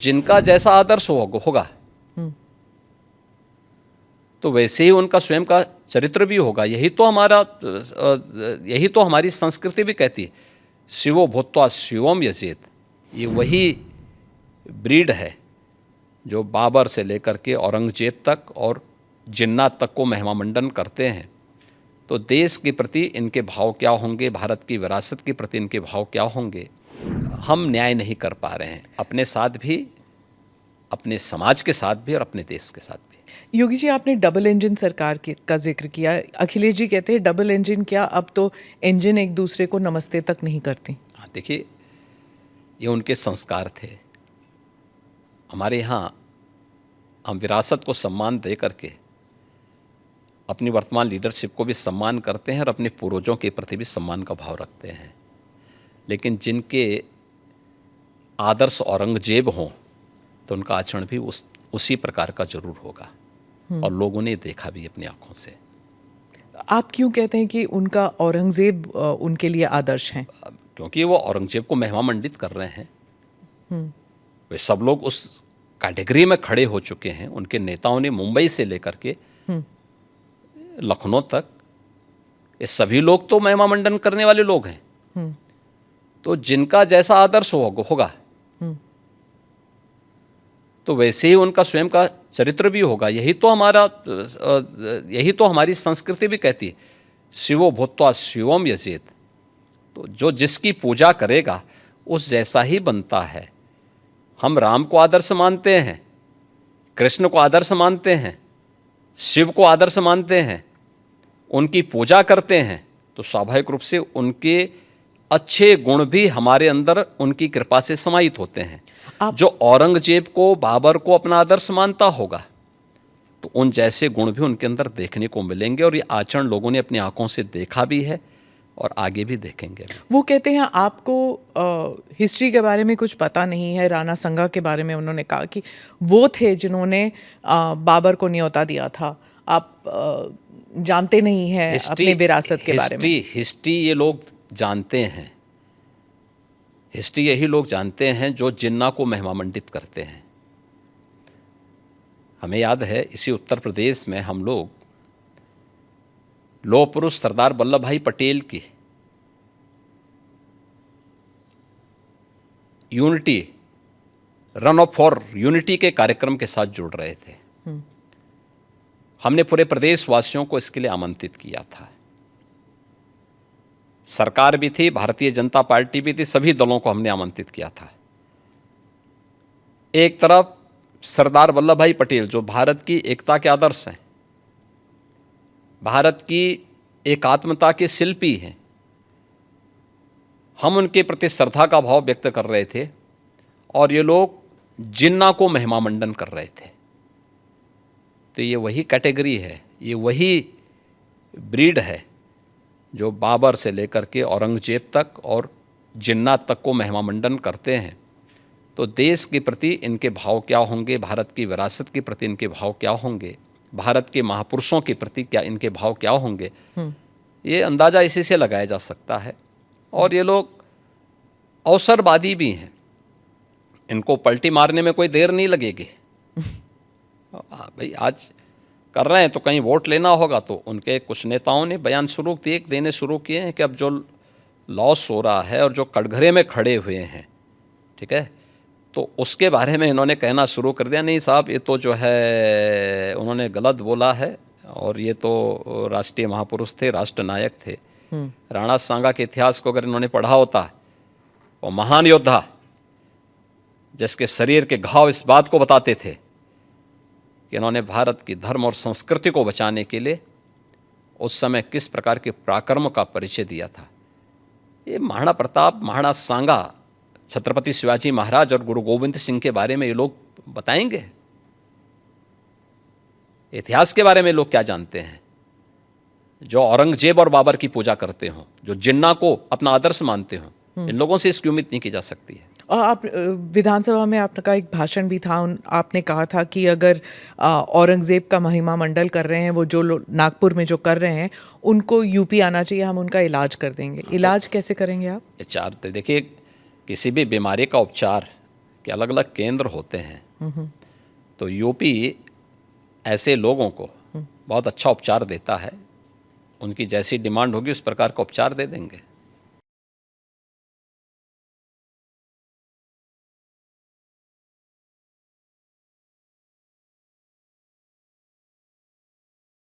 जिनका जैसा आदर्श होगा तो वैसे ही उनका स्वयं का चरित्र भी होगा। यही तो हमारी संस्कृति भी कहती है, शिवो भूत्वा शिवम यजेत। ये वही ब्रीड है जो बाबर से लेकर के औरंगजेब तक और जिन्ना तक को महिमामंडन करते हैं। तो देश के प्रति इनके भाव क्या होंगे, भारत की विरासत के प्रति इनके भाव क्या होंगे, हम न्याय नहीं कर पा रहे हैं, अपने साथ भी, अपने समाज के साथ भी और अपने देश के साथ भी। योगी जी, आपने डबल इंजन सरकार का जिक्र किया। अखिलेश जी कहते हैं डबल इंजन क्या, अब तो इंजन एक दूसरे को नमस्ते तक नहीं करती। हाँ, देखिए, ये उनके संस्कार थे। हमारे यहाँ हम विरासत को सम्मान दे करके अपनी वर्तमान लीडरशिप को भी सम्मान करते हैं और अपने पूर्वजों के प्रति भी सम्मान का भाव रखते हैं। लेकिन जिनके आदर्श औरंगजेब हों तो उनका आचरण भी उसी प्रकार का जरूर होगा, और लोगों ने देखा भी अपनी आंखों से। आप क्यों कहते हैं कि उनका औरंगजेब उनके लिए आदर्श हैं? क्योंकि वो औरंगजेब को महिमामंडित कर रहे हैं। वे सब लोग उस कैटेगरी में खड़े हो चुके हैं। उनके नेताओं ने मुंबई से लेकर के लखनऊ तक, ये सभी लोग तो महिमामंडन करने वाले लोग हैं। तो जिनका जैसा आदर्श होगा तो वैसे ही उनका स्वयं का चरित्र भी होगा। यही तो हमारी संस्कृति भी कहती है, शिवो भूत्वा शिवम यजेत। तो जो जिसकी पूजा करेगा उस जैसा ही बनता है। हम राम को आदर्श मानते हैं, कृष्ण को आदर्श मानते हैं, शिव को आदर्श मानते हैं, उनकी पूजा करते हैं, तो स्वाभाविक रूप से उनके अच्छे गुण भी हमारे अंदर उनकी कृपा से समाहित होते हैं। जो औरंगजेब को, बाबर को अपना आदर्श मानता होगा तो उन जैसे गुण भी उनके अंदर देखने को मिलेंगे, और ये आचरण लोगों ने अपनी आंखों से देखा भी है और आगे भी देखेंगे। वो कहते हैं आपको हिस्ट्री के बारे में कुछ पता नहीं है। राणा संगा के बारे में उन्होंने कहा कि वो थे जिन्होंने बाबर को न्योता दिया था। आप जानते नहीं हैं अपने विरासत के बारे में। हिस्ट्री ये लोग जानते हैं। हिस्ट्री यही लोग जानते हैं जो जिन्ना को महिमामंडित करते हैं। हमें याद है, इसी उत्तर प्रदेश में हम लोग लौह पुरुष सरदार वल्लभ भाई पटेल की unity, run up for unity के कार्यक्रम के साथ जुड़ रहे थे। हमने पूरे प्रदेशवासियों को इसके लिए आमंत्रित किया था। सरकार भी थी, भारतीय जनता पार्टी भी थी, सभी दलों को हमने आमंत्रित किया था। एक तरफ सरदार वल्लभ भाई पटेल जो भारत की एकता के आदर्श हैं, भारत की एकात्मता के शिल्पी हैं, हम उनके प्रति श्रद्धा का भाव व्यक्त कर रहे थे, और ये लोग जिन्ना को महिमामंडन कर रहे थे। तो ये वही कैटेगरी है, ये वही ब्रीड है जो बाबर से लेकर के औरंगजेब तक और जिन्ना तक को महिमामंडन करते हैं। तो देश के प्रति इनके भाव क्या होंगे, भारत की विरासत के प्रति इनके भाव क्या होंगे, भारत के महापुरुषों के प्रति क्या इनके भाव क्या होंगे, ये अंदाज़ा इसी से लगाया जा सकता है। और ये लोग अवसरवादी भी हैं, इनको पलटी मारने में कोई देर नहीं लगेगी। भाई आज कर रहे हैं तो कहीं वोट लेना होगा, तो उनके कुछ नेताओं ने बयान देने शुरू किए हैं कि अब जो लॉस हो रहा है और जो कटघरे में खड़े हुए हैं, ठीक है, तो उसके बारे में इन्होंने कहना शुरू कर दिया, नहीं साहब ये तो जो है उन्होंने गलत बोला है, और ये तो राष्ट्रीय महापुरुष थे, राष्ट्र नायक थे। राणा सांगा के इतिहास को अगर इन्होंने पढ़ा होता, वो महान योद्धा जिसके शरीर के घाव इस बात को बताते थे कि इन्होंने भारत की धर्म और संस्कृति को बचाने के लिए उस समय किस प्रकार के पराक्रम का परिचय दिया था। ये महाराणा प्रताप, महाराणा सांगा, छत्रपति शिवाजी महाराज और गुरु गोविंद सिंह के बारे में ये लोग बताएंगे। इतिहास के बारे में लोग क्या जानते हैं? जो औरंगजेब और बाबर की पूजा करते हों, जो जिन्ना को अपना आदर्श मानते हों, इन लोगों से इसकी उम्मीद नहीं की जा सकती है। और आप विधानसभा में आपका एक भाषण भी था, आपने कहा था कि अगर औरंगजेब का महिमा मंडल कर रहे हैं, वो जो नागपुर में जो कर रहे हैं, उनको यूपी आना चाहिए, हम उनका इलाज कर देंगे। इलाज कैसे करेंगे आप? देखिए, किसी भी बीमारी का उपचार कि अलग अलग केंद्र होते हैं, तो यूपी ऐसे लोगों को बहुत अच्छा उपचार देता है। उनकी जैसी डिमांड होगी उस प्रकार का उपचार दे देंगे।